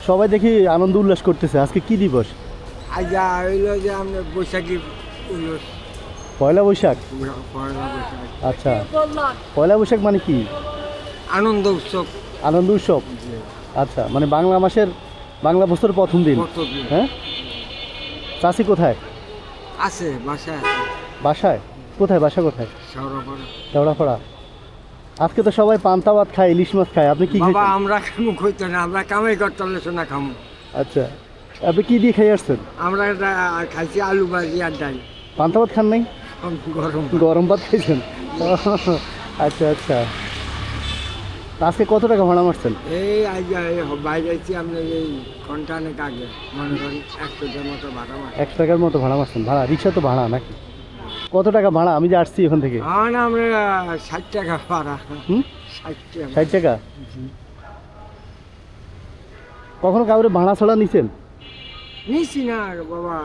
সবাই দেখি আনন্দ উল্লাস করতেছে, আজকে কি দিবস? আজা হইলো যে আমরা বৈশাখী উল্লাস, পয়লা বৈশাখ। পয়লা বৈশাখ, আচ্ছা, পয়লা বৈশাখ মানে কি? আনন্দ উৎসব। আনন্দ উৎসব। আচ্ছা, মানে বাংলা মাসের, বাংলা বছরের প্রথম দিন। কতদিন হ্যাঁ, চাষি কোথায়? আছে বাসায় আছে, বাসায়? কোথায় বাসা কোথায়? সৌরপাড়া। দেওড়াপাড়া। আজকে তো সবাই পান্তা ভাত খায়, ইলিশ মাছ খায়, আপনি কি বাবা খাইছেন? আমরা খামু কইতো না, আমরা কামাই করতে হলে শোনা খামু। আচ্ছা, আপনি কি দিয়ে খাই আসছেন? আমরা খাইছি আলু ভাজি আর ডাল। পান্তা ভাত খান নাই? গরম গরম ভাত খাইছেন? আচ্ছা আচ্ছা। তা আজকে কত টাকা ভাড়া মারছেন? এই আজ বাইরে আছি আমরা এই ঘন্টানেক আগে, মনে করেন 100টার মতো ভাড়া মার। 1 টাকার মতো ভাড়া মারছেন? ভাড়া রিক্সা তো ভাড়া নাকি? কত টাকা ভাড়া? আমি যে আসছি এখান থেকে। আমরা 60 টাকা ভাড়া। হুম, 60 টাকা। 60 টাকা। কখনো কাউরে ভাড়া ছাড়া নিছেন? নিছি না বাবা,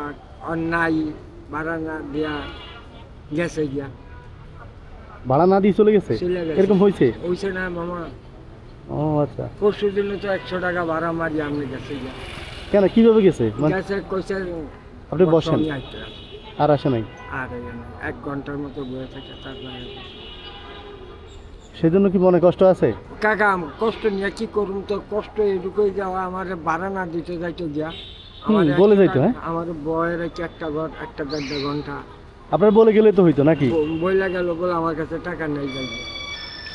অন্যায় ভাড়া না দেয়া গেছে গিয়া, ভাড়া না দিয়ে চলে গেছে? চলে গেছে। এরকম হয়েছে? ওইছে না মামা, ও আচ্ছা। পরশুর দিন তো 100 টাকা ভাড়া মারি আমি গেছে গিয়া। কেন, কিভাবে গেছে? মানে গেছে কইছে আপনি বসেন আমি আইতে হবে। আর আসে নাই? আর এই না, 1 ঘন্টার মতো বসে থাকে তারপরে। সেজন্য কি মনে কষ্ট আছে? কাকা কষ্ট নিয়ে কি করুম, তো কষ্ট এটুকুই যাওয়া, আমার ভাড়া না দিতে যাইতো গিয়া। আমার বলে যাইতো, হ্যাঁ? আমার বয়ের একটা ঘর, একটা 1.5 ঘন্টা আপনার বলে গেলে তো হইতো নাকি? বইলা গেল বলে আমার কাছে টাকা নেই যাই।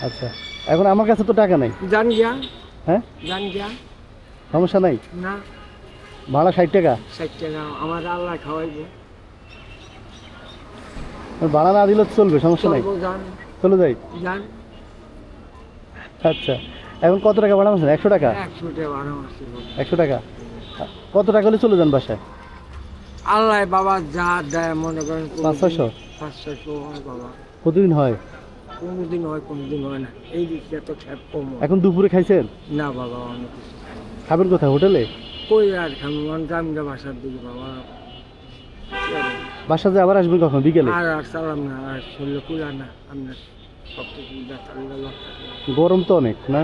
আচ্ছা, এখন আমার কাছে তো টাকা নাই। জান গিয়া, হ্যাঁ, জান গিয়া। সমস্যা নাই, না, ভাড়া 60 টাকা। 60 টাকা আমার আল্লাহ খাওয়াইবো। ভাড়া না দিলে তো চলবে, সমস্যা নাই, চলবো, জান চলে যাই। জান। আচ্ছা, এখন কত টাকা ভাড়া মারছেন? 100 টাকা। 100 টাকা ভাড়া মারছি। 100 টাকা। কত টাকা হলে চলে যান বাসায়? আল্লাহ বাবা যা দেয়, মনে করেন 500-600 500 হয় বাবা। প্রতিদিন হয়? কোনোদিন হয়, কোনোদিন হয় না। এই দিকটা তো খেপ কম হয়। এখন দুপুরে খাইছেন? না বাবা, অনেক কিছু খাবেন কোথায়, হোটেলে? কই আর খাবো, জামগা বাসার দিকে বাবা। বাসা যে আবার আসবেন কখন, বিকেলে? আর আর চালাম না, আর শরীরে কুলা না, আপনার সব কিছু ব্যথা লাগলো। গরম তো অনেক না?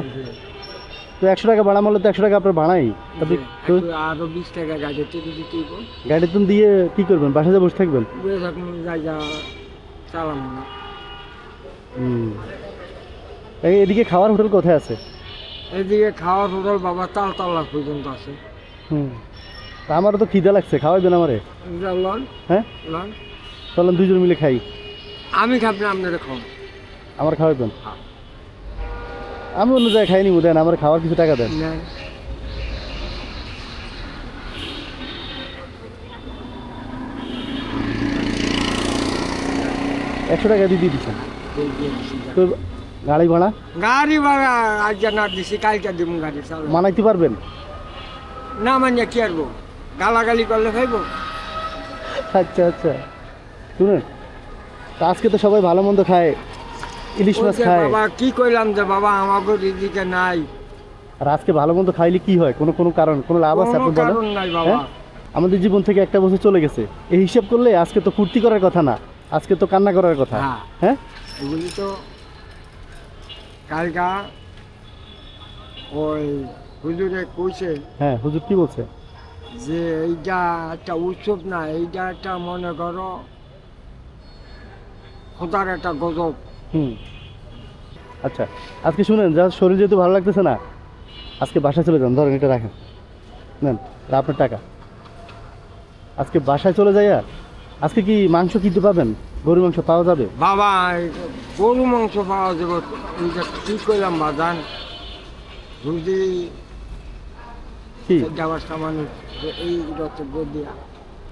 তো 100 টাকা ভাড়া মারলে তো 100 টাকা আপনার ভাড়াই। আপনি তো আরো 20 টাকা গাড়িতে দিতে হইব। গাড়ি তো দিয়ে কি করবেন, বাসায় যে বসে থাকবেন? বুঝে থাকুন, যাই যা চালাম না। হুম। এদিকে খাওয়ার হোটেল কোথায় আছে? এদিকে খাওয়ার হোটেল বাবা তালতলা পর্যন্ত আছে। হুম, তা আমারও তো খিদে লাগছে, খাওয়াইবেন আমারে? লন হ্যাঁ, লন, চলেন দুজন মিলে খাই। আমি খাবি না, আপনারা খাও। আমার খাওয়াইবেন? আমি অন্য জায়গায় খাই নিবো, দেন আমার খাওয়ার কিছু টাকা দেন। নেন। একশো টাকা দিয়ে দিচ্ছেন এই যে দিছি যা। তো। গাড়ি ভাড়া গাড়ি ভাড়া আজ না দিছি, কালকে দিব গাড়ি চালাম। মানাইতে পারবেন? না মানিয়া কি আরবো, গালাগালি করলে খাইবো। আচ্ছা আচ্ছা, শুনেন, তা আজকে তো সবাই ভালো মন্দ খায়, ইলিশ মাছ ওই যে খায়, বাবা কি কইলাম যে বাবা আমাকে এদিকে নাই, আর আজকে ভালো মন্দ খাইলে কি হয়? কোনো কোনো কারণ, কোনো লাভ আছে কোনো আপনি বলেন? কারণ নাই বাবা। হ্যাঁ? আমাদের জীবন থেকে একটা বছর চলে গেছে, এই হিসাব করলে আজকে তো ফুর্তি করার কথা না, আজকে তো কান্না করার কথা। হ্যাঁ। হ্যাঁ, এগুলি তো কালকা ওই হুজুরে কইছে হ্যাঁ, হুজুর কি বলছে? যে এইটা একটা উৎসব না, এইটা একটা মনে করো খোদার একটা গজব। হুম। আচ্ছা, আজকে শুনেন, যা শরীর যেহেতু ভালো লাগতেছে না, আজকে বাসায় চলে যান, ধরেন এটা রাখেন, নেন, এটা আপনার টাকা। আজকে বাসায় চলে যাইয়া, আজকে কি মাংস কিনতে পাবেন? গরুর মাংস পাওয়া যাবে? বাবা গরু মাংস পাওয়া যাবে, এইটা কি করলাম বাজান, যদি কি যাওয়ার সামান্য এই রক্তব্য দিয়া।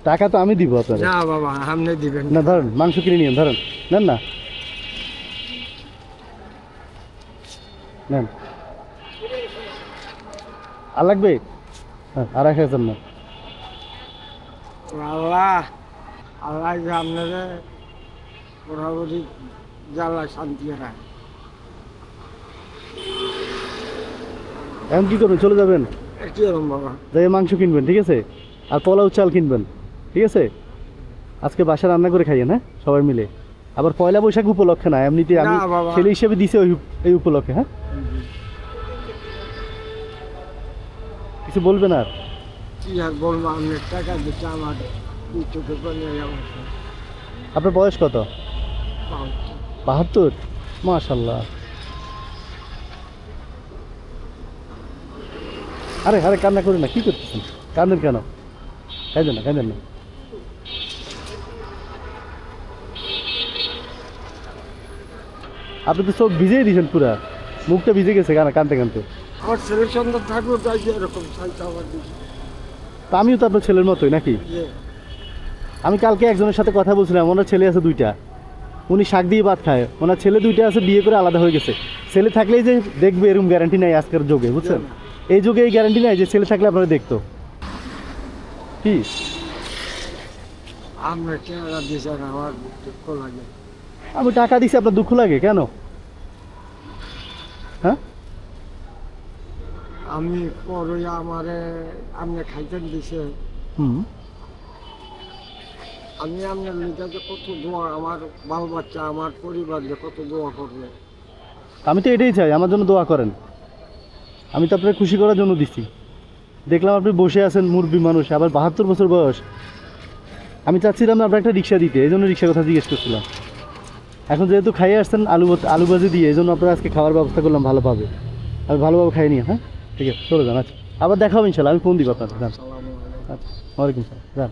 টাকা তো আমি দিব আপনাদের। না বাবা আপনি দিবেন না, ধরেন মাংস কিনে নিন, ধরেন, নেন না, নেন। আর লাগবে? হ্যাঁ, আর 1000 না। আল্লাহ, আল্লাহ যে আপনারা মোটামুটি জ্বালা শান্তি রাখ। এখন কি করবেন, চলে যাবেন? কি রকম বাবা, যাই মাংস কিনবেন, ঠিক আছে, আর পোলাও চাল কিনবেন, ঠিক আছে? আজকে বাসা রান্না করে খাইয়েন, হ্যাঁ, সবাই মিলে। আবার পয়লা বৈশাখ উপলক্ষে না, এমনিতে আমি না বাবা। ছেলে হিসেবে দিছি ওই এই উপলক্ষে। হ্যাঁ, কিছু বলবেন আর? কি আর বলবো, আপনার টাকা দিচ্ছে আমার দুই চোখে পানি অবস্থা। আপনার বয়স কত? 72? মাশাল্লাহ। আরে আরে কান্না করুন না, কি করতেছেন? কান্দেন কেন? কাঁদেন না, কাঁদেন না। আপনি তো চোখ ভিজেই দিয়েছেন পুরা, মুখটা ভিজে গেছে কানতে কানতে। আমার ছেলের সন্তান থাকলেও তাই যে এরকম চাইতে আমার দিচ্ছে। তা আমিও তো আপনার ছেলের মতোই নাকি? যে আমি কালকে একজনের সাথে কথা বলছিলাম, ওনার ছেলে আছে 2টা, উনি শাক দিয়ে ভাত খায়, ওনার ছেলে 2টা আছে, বিয়ে করে আলাদা হয়ে গেছে। ছেলে থাকলেই যে দেখবে এরকম গ্যারান্টি নাই আজকের যুগে, বুঝছেন? এই যুগে এই গ্যারান্টি নাই যে ছেলে থাকলে আপনারা দেখতো। কি আপনার চেহারা দিয়েছেন, আমার দুঃখ লাগে। আমি টাকা দিছি, আপনার দুঃখ লাগে কেন? হ্যাঁ, আমি পরে আমারে আপনি খাইতেন দিছে, হুম, আমি আপনার লিগাতে কত দোয়া, আমার বাল বাচ্চা আমার পরিবার যে কত দোয়া করবে। আমি তো এটাই চাই, আমার জন্য দোয়া করেন। আমি তো আপনাকে খুশি করার জন্য দিছি। দেখলাম আপনি বসে আছেন, মুরব্বী মানুষ, আবার 72 বছর বয়স। আমি চাচ্ছিলাম না আপনার একটা রিক্সা দিতে, এই জন্য রিক্সার কথা জিজ্ঞেস করছিলাম। এখন যেহেতু খাইয়ে আসছেন আলু ভাজি দিয়ে, এই জন্য আপনার আজকে খাওয়ার ব্যবস্থা করলাম ভালোভাবে। আমি ভালোভাবে খাইয়ে নিয়ে, হ্যাঁ ঠিক আছে, চলে যান। আচ্ছা, আবার দেখা হবে ইনশাল্লাহ, আমি ফোন দিব আপনাকে। যান। সালাম আলাইকুম। আচ্ছা, ওয়ালাইকুম সালাম, যান।